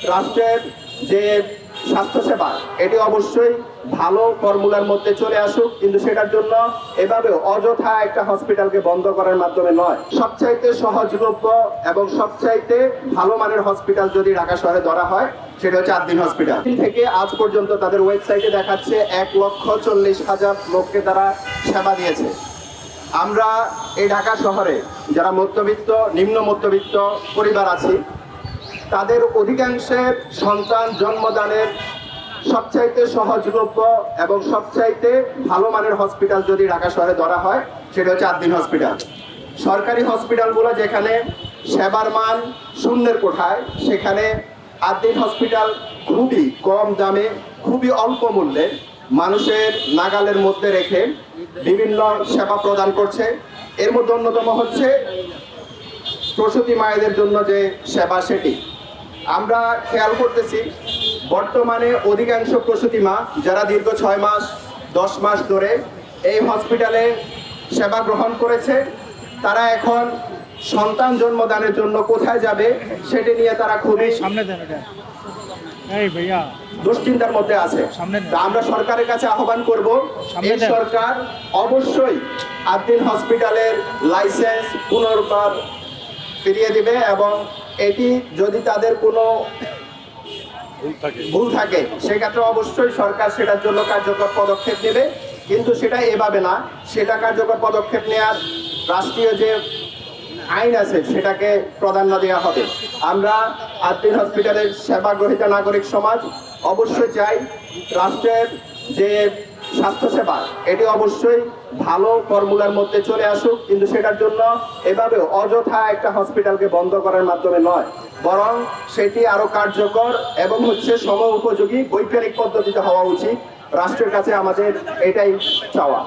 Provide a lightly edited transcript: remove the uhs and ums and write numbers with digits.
রাষ্ট্রের যে স্বাস্থ্যসেবা এটি অবশ্যই ভালো ফর্মুলার মধ্যে চলে আসুক, কিন্তু সেটার জন্য এভাবে অযথা একটা হসপিটালকে বন্ধ করার মাধ্যমে নয়। সবচাইতে সহজলভ্য এবং সবচাইতে ভালো মানের হসপিটাল যদি ঢাকা শহরে ধরা হয় সেটা হচ্ছে আদ্দিন হসপিটাল। থেকে আজ পর্যন্ত তাদের ওয়েবসাইটে দেখাচ্ছে 1,40,000 লোককে তারা সেবা দিয়েছে। আমরা এই ঢাকা শহরে যারা মধ্যবিত্ত নিম্ন মধ্যবিত্ত পরিবার আছি, তাদের অধিকাংশের সন্তান জন্মদানের সবচাইতে সহজলভ্য এবং সবচাইতে ভালো মানের হসপিটাল যদি ঢাকা শহরে ধরা হয় সেটা হচ্ছে আদ্দিন হসপিটাল। সরকারি হসপিটালগুলো যেখানে সেবার মান শূন্যের কোঠায়, সেখানে আদ্দিন হসপিটাল খুবই কম দামে খুবই অল্প মূল্যে মানুষের নাগালের মধ্যে রেখে বিভিন্ন সেবা প্রদান করছে। এর মধ্যে অন্যতম হচ্ছে প্রসূতি মায়েদের জন্য যে সেবা, সেটি আমরা খেয়াল করতেছি। বর্তমানে অধিকাংশ প্রসূতি মা যারা দীর্ঘ 6 মাস 10 মাস ধরে এই হসপিটালে সেবা গ্রহণ করেছে, তারা এখন সন্তান জন্মদানের জন্য কোথায় যাবে সেটি নিয়ে তারা খুবই দুশ্চিন্তার মধ্যে আছে। তা আমরা সরকারের কাছে আহ্বান করব, এই সরকার অবশ্যই আদ্দিন হসপিটালের লাইসেন্স পুনর্বার ফিরিয়ে দিবে এবং এটি যদি তাদের কোনো ভুল থাকে সেক্ষেত্রে অবশ্যই সরকার সেটার জন্য কার্যকর পদক্ষেপ নেবে, কিন্তু সেটা এভাবে না। সেটা কার্যকর পদক্ষেপ নেওয়ার রাষ্ট্রীয় যে আইন আছে সেটাকে প্রাধান্য দেওয়া হবে। আমরা আদ্দিন হসপিটালের সেবা গ্রহীতা নাগরিক সমাজ অবশ্যই চাই রাষ্ট্রের যে স্বাস্থ্যসেবা এটি অবশ্যই ভালো ফর্মুলার মধ্যে চলে আসুক, কিন্তু সেটার জন্য এভাবে অযথা একটা হসপিটালকে বন্ধ করার মাধ্যমে নয়, বরং সেটি আরো কার্যকর এবং সময় উপযোগী বৈজ্ঞানিক পদ্ধতিতে হওয়া উচিত। রাষ্ট্রের কাছে আমাদের এটাই চাওয়া।